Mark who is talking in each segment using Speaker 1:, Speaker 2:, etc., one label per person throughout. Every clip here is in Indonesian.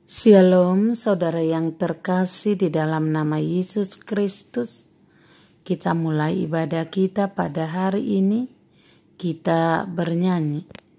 Speaker 1: Shalom saudara yang terkasih di dalam nama Yesus Kristus. Kita mulai ibadah kita pada hari ini. Kita bernyanyi.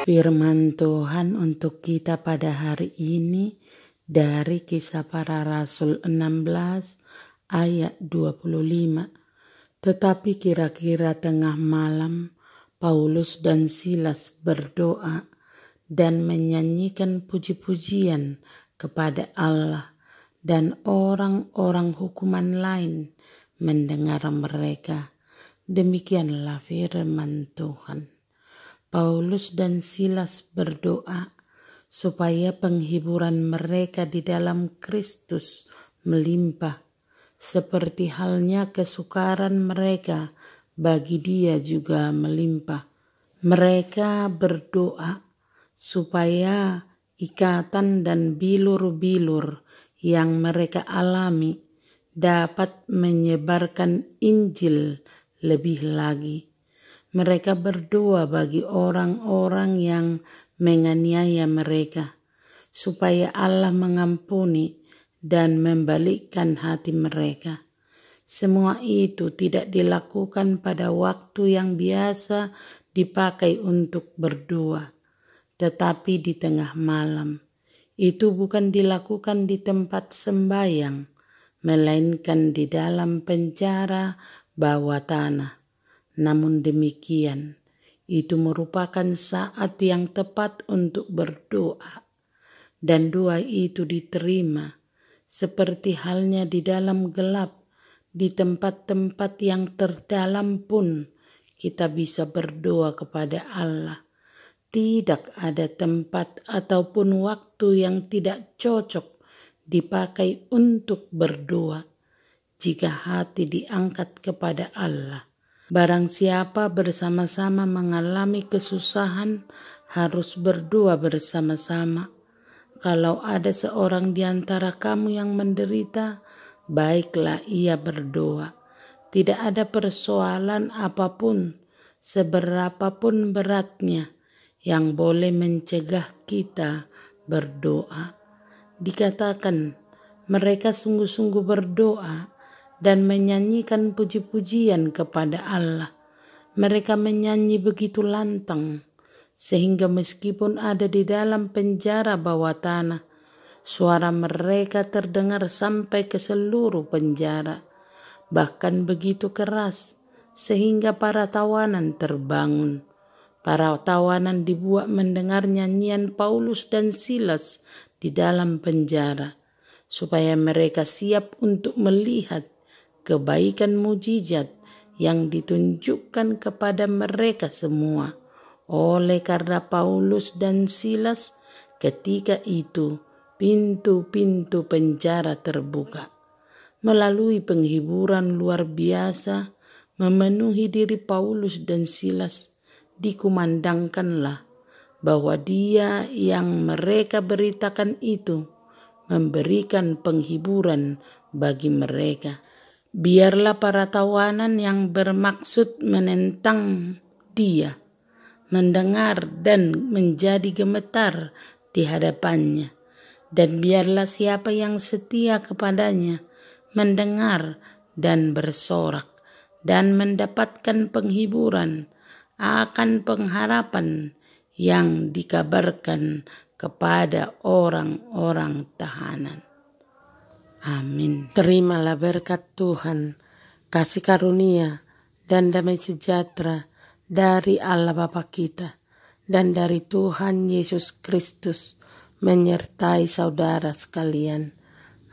Speaker 1: Firman Tuhan untuk kita pada hari ini dari Kisah Para Rasul 16 ayat 25. Tetapi kira-kira tengah malam Paulus dan Silas berdoa dan menyanyikan puji-pujian kepada Allah, dan orang-orang hukuman lain mendengar mereka. Demikianlah firman Tuhan. Paulus dan Silas berdoa supaya penghiburan mereka di dalam Kristus melimpah, seperti halnya kesukaran mereka bagi Dia juga melimpah. Mereka berdoa supaya ikatan dan bilur-bilur yang mereka alami dapat menyebarkan Injil lebih lagi. Mereka berdoa bagi orang-orang yang menganiaya mereka, supaya Allah mengampuni dan membalikkan hati mereka. Semua itu tidak dilakukan pada waktu yang biasa dipakai untuk berdoa, tetapi di tengah malam. Itu bukan dilakukan di tempat sembahyang, melainkan di dalam penjara bawah tanah. Namun demikian, itu merupakan saat yang tepat untuk berdoa, dan doa itu diterima, seperti halnya di dalam gelap, di tempat-tempat yang terdalam pun kita bisa berdoa kepada Allah. Tidak ada tempat ataupun waktu yang tidak cocok dipakai untuk berdoa jika hati diangkat kepada Allah. Barang siapa bersama-sama mengalami kesusahan harus berdoa bersama-sama. Kalau ada seorang di antara kamu yang menderita, baiklah ia berdoa. Tidak ada persoalan apapun, seberapapun beratnya, yang boleh mencegah kita berdoa. Dikatakan mereka sungguh-sungguh berdoa dan menyanyikan puji-pujian kepada Allah. Mereka menyanyi begitu lantang, sehingga meskipun ada di dalam penjara bawah tanah, suara mereka terdengar sampai ke seluruh penjara. Bahkan begitu keras, sehingga para tawanan terbangun. Para tawanan dibuat mendengar nyanyian Paulus dan Silas di dalam penjara, supaya mereka siap untuk melihat kebaikan mujizat yang ditunjukkan kepada mereka semua. Oleh karena Paulus dan Silas, ketika itu pintu-pintu penjara terbuka. Melalui penghiburan luar biasa memenuhi diri Paulus dan Silas, dikumandangkanlah bahwa Dia yang mereka beritakan itu memberikan penghiburan bagi mereka. Biarlah para tawanan yang bermaksud menentang Dia mendengar dan menjadi gemetar di hadapannya. Dan biarlah siapa yang setia kepadanya mendengar dan bersorak dan mendapatkan penghiburan akan pengharapan yang dikabarkan kepada orang-orang tahanan. Amin. Terimalah berkat Tuhan, kasih karunia dan damai sejahtera dari Allah Bapa kita dan dari Tuhan Yesus Kristus menyertai saudara sekalian.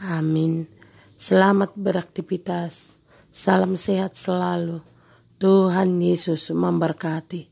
Speaker 1: Amin. Selamat beraktivitas. Salam sehat selalu. Tuhan Yesus memberkati.